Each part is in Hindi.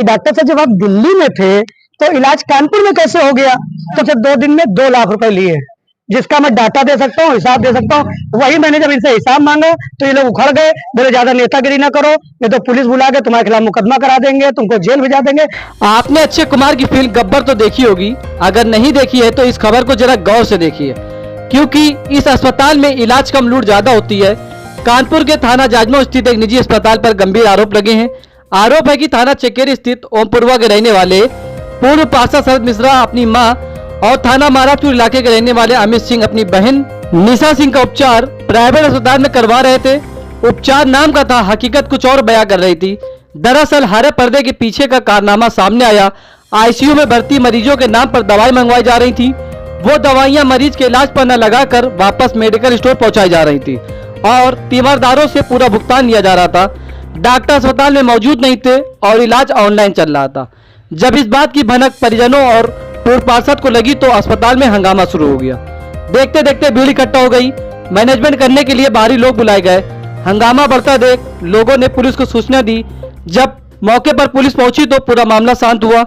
कि डॉक्टर साहब जब आप दिल्ली में थे तो इलाज कानपुर में कैसे हो गया? तो फिर 2 दिन में 2 लाख रुपए लिए, जिसका मैं डाटा दे सकता हूँ, हिसाब दे सकता हूँ। वही मैंने जब इनसे हिसाब मांगा तो ये लोग उखड़ गए, बोले ज्यादा नेतागिरी ना करो, नहीं तो पुलिस बुला के तुम्हारे खिलाफ मुकदमा करा देंगे, तुमको जेल भेजा देंगे। आपने अक्षय कुमार की फिल्म गब्बर तो देखी होगी, अगर नहीं देखी है तो इस खबर को जरा गौर से देखिए, क्योंकि इस अस्पताल में इलाज कम लूट ज्यादा होती है। कानपुर के थाना जाजमऊ स्थित एक निजी अस्पताल पर गंभीर आरोप लगे हैं। आरोप है कि थाना चकेरी स्थित ओमपुरवा के रहने वाले पूर्व पार्षद शरद मिश्रा अपनी मां और थाना महाराजपुर इलाके के रहने वाले अमित सिंह अपनी बहन निशा सिंह का उपचार प्राइवेट अस्पताल में करवा रहे थे। उपचार नाम का था, हकीकत कुछ और बयां कर रही थी। दरअसल हरे पर्दे के पीछे का कारनामा सामने आया। आईसीयू में भर्ती मरीजों के नाम पर दवाई मंगवाई जा रही थी। वो दवाइयां मरीज के इलाज पर न लगाकर वापस मेडिकल स्टोर पहुंचाई जा रही थी और तीमारदारों से पूरा भुगतान लिया जा रहा था। डॉक्टर अस्पताल में मौजूद नहीं थे और इलाज ऑनलाइन चल रहा था। जब इस बात की भनक परिजनों और पूर्व पार्षद को लगी तो अस्पताल में हंगामा शुरू हो गया। देखते देखते भीड़ इकट्ठा हो गई। मैनेजमेंट करने के लिए बाहरी लोग बुलाए गए। हंगामा बढ़ता देख लोगों ने पुलिस को सूचना दी। जब मौके पर पुलिस पहुंची तो पूरा मामला शांत हुआ।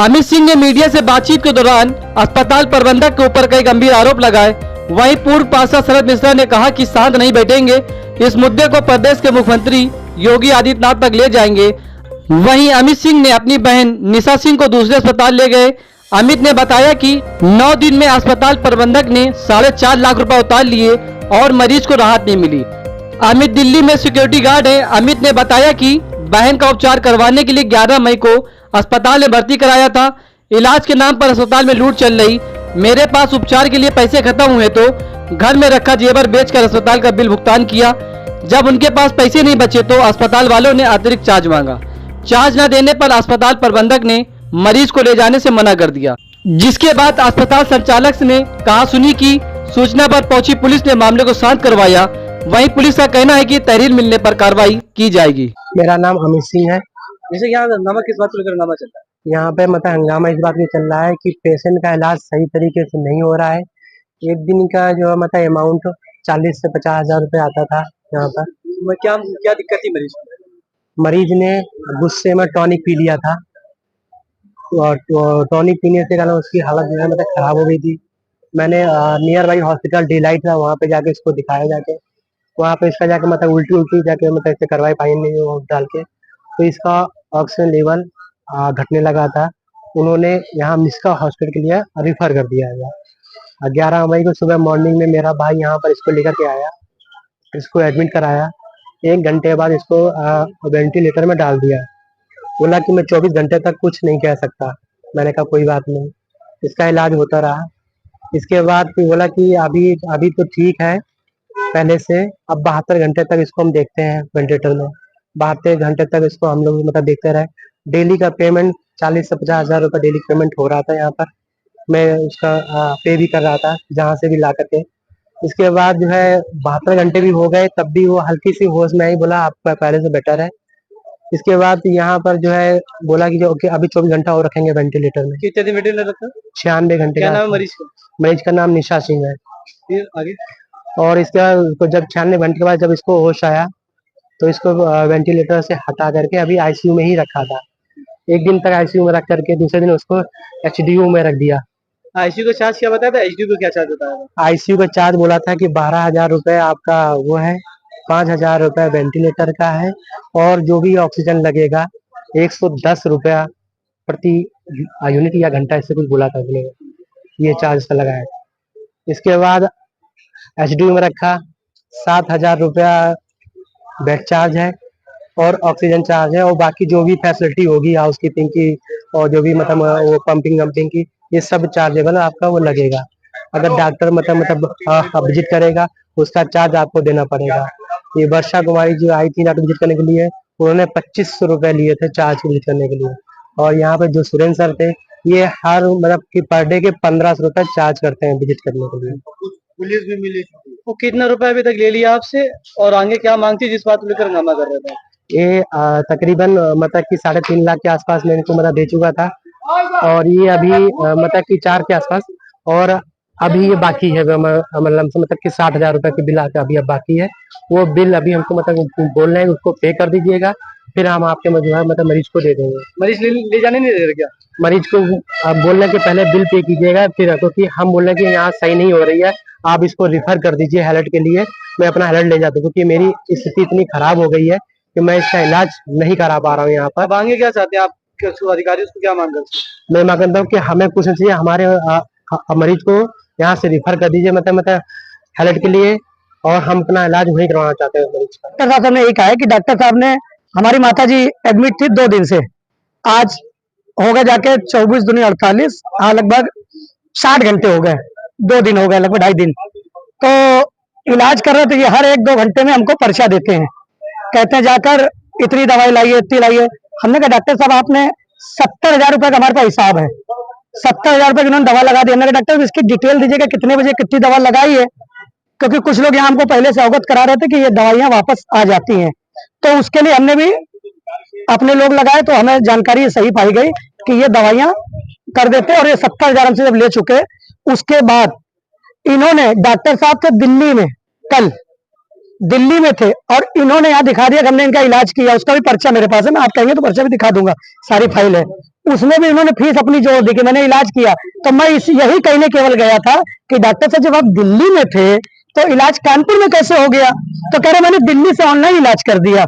अमित सिंह ने मीडिया से बातचीत के दौरान अस्पताल प्रबंधक के ऊपर कई गंभीर आरोप लगाए। वहीं पूर्व पार्षद शरद मिश्रा ने कहा कि शांत नहीं बैठेंगे, इस मुद्दे को प्रदेश के मुख्यमंत्री योगी आदित्यनाथ तक ले जाएंगे। वहीं अमित सिंह ने अपनी बहन निशा सिंह को दूसरे अस्पताल ले गए। अमित ने बताया कि 9 दिन में अस्पताल प्रबंधक ने 4.5 लाख रुपए उतार लिए और मरीज को राहत नहीं मिली। अमित दिल्ली में सिक्योरिटी गार्ड है। अमित ने बताया कि बहन का उपचार करवाने के लिए 11 मई को अस्पताल में भर्ती कराया था। इलाज के नाम पर अस्पताल में लूट चल रही। मेरे पास उपचार के लिए पैसे खत्म हुए तो घर में रखा जेवर बेचकर अस्पताल का बिल भुगतान किया। जब उनके पास पैसे नहीं बचे तो अस्पताल वालों ने अतिरिक्त चार्ज मांगा। चार्ज न देने पर अस्पताल प्रबंधक ने मरीज को ले जाने से मना कर दिया, जिसके बाद अस्पताल संचालक ने कहा सुनी की सूचना पर पहुंची पुलिस ने मामले को शांत करवाया। वहीं पुलिस का कहना है कि तहरीर मिलने पर कार्रवाई की जाएगी। मेरा नाम अमित सिंह है। जैसे यहाँ हंगामा किस बात को लेकर हंगामा चल रहा है? यहाँ पे मतलब हंगामा इस बात में चल रहा है कि पेशेंट का इलाज सही तरीके से नहीं हो रहा है। एक दिन का जो मतलब अमाउंट 40 से 50 हजार रुपए आता था यहाँ पर। क्या क्या दिक्कत थी मरीज को? मरीज ने गुस्से में टॉनिक पी लिया था और टॉनिक पीने से कारण उसकी हालत जो है मतलब खराब हो गई थी। मैंने नियर बाई हॉस्पिटल डिलाइट था, वहाँ पे जाके इसको दिखाया। जाके वहाँ पे इसका जाके मतलब उल्टी जाके मतलब इसे करवाई पानी डाल के, तो इसका ऑक्सीजन लेवल घटने लगा था। उन्होंने यहाँ मिस्का हॉस्पिटल के लिए रिफर कर दिया है। 11 मई को सुबह मॉर्निंग में मेरा भाई यहाँ पर इसको लेकर के आया, इसको एडमिट कराया। 1 घंटे बाद इसको वेंटिलेटर में डाल दिया। बोला कि मैं 24 घंटे तक कुछ नहीं कह सकता। मैंने कहा कोई बात नहीं, इसका इलाज होता रहा। इसके बाद फिर बोला कि अभी तो ठीक है पहले से, अब 72 घंटे तक इसको हम देखते हैं वेंटिलेटर में। 72 घंटे तक इसको हम लोग मतलब देखते रहे। डेली का पेमेंट 40 से 50 हजार रुपये डेली पेमेंट हो रहा था यहाँ पर। मैं उसका पे भी कर रहा था जहाँ से भी ला करके। इसके बाद जो है 72 घंटे भी हो गए, तब भी वो हल्की सी होश में आई। बोला आपका पहले से बेटर है। इसके बाद यहाँ पर जो है बोला कि जो अभी 24 घंटा और रखेंगे वेंटिलेटर में। कितने दिन वेंटिलेटर रखा? 96 घंटे। क्या नाम है मरीज का? मरीज का नाम निशा सिंह है। फिर आगे? और इसके बाद उसको जब 96 घंटे के बाद जब इसको होश आया तो इसको वेंटिलेटर से हटा करके अभी आईसीयू में ही रखा था। 1 दिन तक आईसीयू में रख करके दूसरे दिन उसको एचडीयू में रख दिया। आईसीयू का चार्ज क्या बताया था? एचडीयू का क्या चार्ज बताया था? आईसीयू का चार्ज बोला था कि 12,000 रुपए आपका वो है, 5,000 रुपए वेंटिलेटर का है और जो भी ऑक्सीजन लगेगा 110 रुपया प्रति यूनिट या घंटा, इससे कुछ बोला था उसने। ये चार्ज का लगाया। इसके बाद एचडीयू में रखा। 7,000 रुपया बेड चार्ज है और ऑक्सीजन चार्ज है और बाकी जो भी फैसिलिटी होगी हाउस कीपिंग की और जो भी मतलब वो पंपिंग की, ये सब चार्जेबल आपका वो लगेगा। अगर डॉक्टर मतलब विजिट करेगा उसका चार्ज आपको देना पड़ेगा। ये वर्षा कुमारी जो आई थी डॉक्टर विजिट करने के लिए, उन्होंने 2500 रुपए लिए थे चार्ज विजिट करने के लिए। और यहाँ पे जो सुरेंद्र सर थे, ये हर मतलब कि पर डे के 1500 रुपए चार्ज करते हैं विजिट करने के लिए। पुलिस भी मिली। वो कितना रुपए अभी तक ले लिया आपसे और आगे क्या मांगती जिस बात को लेकर हंगामा कर रहे थे? ये तकरीबन मतलब कि 3.5 लाख के आसपास मैं इनको मतलब दे चुका था और ये अभी मतलब कि 4 के आसपास, और अभी ये बाकी है मतलब कि 60,000 रुपए की बिल आकर अभी अब बाकी है। वो बिल अभी हमको मतलब बोल रहे हैं उसको पे कर दीजिएगा, फिर हम आपके जो है मतलब मरीज को दे देंगे। मरीज ले जाने नहीं दे रहे क्या? मरीज को आप बोलने के पहले बिल पे कीजिएगा, फिर क्योंकि हम बोल रहे हैं कि यहाँ सही नहीं हो रही है, आप इसको रिफर कर दीजिए हैलट के लिए, मैं अपना हैलट ले जाता हूँ, क्योंकि मेरी स्थिति इतनी खराब हो गई है कि मैं इसका इलाज नहीं करा पा रहा हूँ यहाँ पर। अब आगे क्या चाहते हैं आप? अधिकारी उसको क्या मांग करते हैं? मैं मांग करता हूँ कि हमें कुछ नहीं चाहिए, हमारे मरीज को यहाँ से रिफर कर दीजिए मतलब हैलट के लिए, और हम अपना इलाज वहीं करवाना चाहते हैं मरीज का। डॉक्टर साहब ने यही कहा है कि डॉक्टर साहब ने, हमारी माता जी एडमिट थी 2 दिन से, आज हो गए जाके 24 दूनी 48, लगभग 60 घंटे हो गए, 2 दिन हो गए, लगभग 2.5 दिन। तो इलाज कर रहे थे, ये हर 1-2 घंटे में हमको पर्चा देते हैं, कहते हैं जाकर इतनी दवाई लाइए, इतनी लाइए। हमने कहा डॉक्टर साहब आपने 70,000 रुपए का हमारे पास हिसाब है, 70,000 रुपए की उन्होंने दवा लगा दी। हमने कहा डॉक्टर इसकी डिटेल दीजिएगा, कितने बजे कितनी दवा लगाई है, क्योंकि कुछ लोग यहाँ हमको पहले से अवगत करा रहे थे कि ये दवाइयाँ वापस आ जाती हैं। तो उसके लिए हमने भी अपने लोग लगाए, तो हमें जानकारी सही पाई गई कि ये दवाइयाँ कर देते, और ये 70,000 हमसे जब ले चुके, उसके बाद इन्होंने डॉक्टर साहब थे दिल्ली में, कल दिल्ली में थे, और इन्होंने यहाँ दिखा दिया कि हमने इनका इलाज किया। उसका भी पर्चा मेरे पास है, मैं आप कहेंगे तो पर्चा भी दिखा दूंगा, सारी फाइल है। उसमें भी इन्होंने फीस अपनी जोड़ दी कि मैंने इलाज किया। तो मैं यही कहने केवल गया था कि डॉक्टर साहब जब आप दिल्ली में थे तो इलाज कानपुर में कैसे हो गया? तो कह रहे मैंने दिल्ली से ऑनलाइन इलाज कर दिया।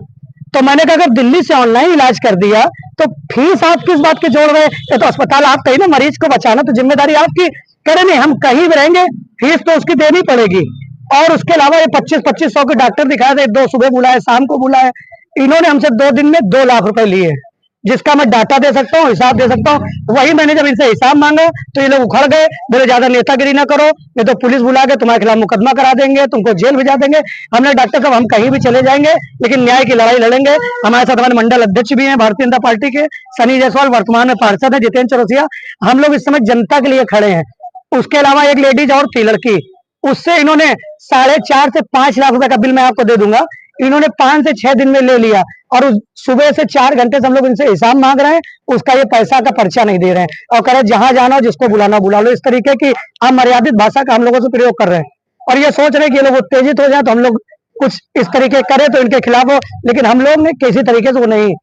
तो मैंने कहा अगर दिल्ली से ऑनलाइन इलाज कर दिया तो फीस आप किस बात के जोड़ रहे? ये तो अस्पताल आप कहीं ना, मरीज को बचाना तो जिम्मेदारी आपकी। कह रहे नहीं, हम कहीं भी रहेंगे, फीस तो उसकी देनी पड़ेगी। और उसके अलावा ये 25-2500 के डॉक्टर दिखाए थे, 2 सुबह बुलाए, शाम को बुलाए। इन्होंने हमसे 2 दिन में 2 लाख रुपए लिए, जिसका मैं डाटा दे सकता हूँ, हिसाब दे सकता हूँ। वही मैंने जब इनसे हिसाब मांगा तो ये लोग उखड़ गए, बोले ज्यादा नेतागिरी ना करो, नहीं तो पुलिस बुला के तुम्हारे खिलाफ मुकदमा करा देंगे, तुमको जेल भेजा देंगे। हमने डॉक्टर साहब हम कहीं भी चले जाएंगे, लेकिन न्याय की लड़ाई लड़ेंगे। हमारे साथ हमारे मंडल अध्यक्ष भी हैं भारतीय जनता पार्टी के, सनी जायसवाल, वर्तमान में पार्षद है जितेंद्र चौरसिया। हम लोग इस समय जनता के लिए खड़े हैं। उसके अलावा एक लेडीज और थी लड़की, उससे इन्होंने 4.5 से 5 लाख रुपए का बिल मैं आपको दे दूंगा, इन्होंने 5 से 6 दिन में ले लिया। और सुबह से 4 घंटे से हम लोग इनसे हिसाब मांग रहे हैं, उसका ये पैसा का पर्चा नहीं दे रहे हैं, और कह रहे जहां जाना हो जिसको बुलाना बुला लो। इस तरीके की अमर्यादित भाषा का हम लोगों से प्रयोग कर रहे हैं, और ये सोच रहे हैं कि ये लोग उत्तेजित हो जाए तो हम लोग कुछ इस तरीके करें तो इनके खिलाफ हो, लेकिन हम लोग ने किसी तरीके से वो नहीं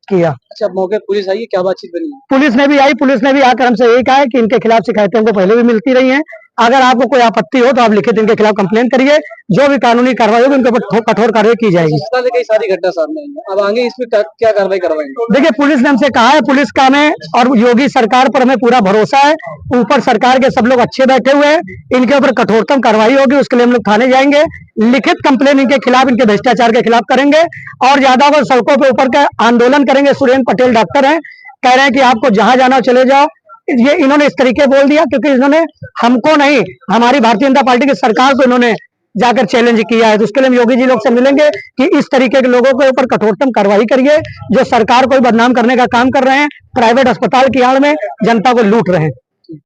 किया। अच्छा, मौके पुलिस आई, क्या बातचीत बनी? पुलिस ने भी आई, पुलिस ने भी आकर हमसे यही कहा है कि इनके खिलाफ शिकायतें हमको पहले भी मिलती रही हैं, अगर आपको कोई आपत्ति हो तो आप लिखित इनके खिलाफ कंप्लेन करिए, जो भी कानूनी कार्रवाई होगी उनके ऊपर कठोर कार्रवाई की जाएगी। कई सारी घटना सामने आई है, अब आगे इसमें क्या कार्रवाई करवाएंगे? देखिए, पुलिस ने हमसे कहा है, पुलिस का हमें और योगी सरकार पर हमें पूरा भरोसा है। ऊपर सरकार के सब लोग अच्छे बैठे हुए हैं, इनके ऊपर कठोरतम कार्रवाई होगी। उसके लिए हम लोग थाने जाएंगे, लिखित कंप्लेन इनके खिलाफ, इनके भ्रष्टाचार के खिलाफ करेंगे, और ज्यादा वो सड़कों पे ऊपर का आंदोलन करेंगे। सुरेंद्र पटेल डॉक्टर हैं, कह रहे हैं कि आपको जहां जाना हो चले जाओ। ये इन्होंने इस तरीके बोल दिया क्योंकि इन्होंने हमको नहीं, हमारी भारतीय जनता पार्टी की सरकार को इन्होंने जाकर चैलेंज किया है। तो उसके लिए हम योगी जी लोग से मिलेंगे कि इस तरीके के लोगों के ऊपर कठोरतम कार्रवाई करिए, जो सरकार को बदनाम करने का काम कर रहे हैं, प्राइवेट अस्पताल की आड़ में जनता को लूट रहे हैं।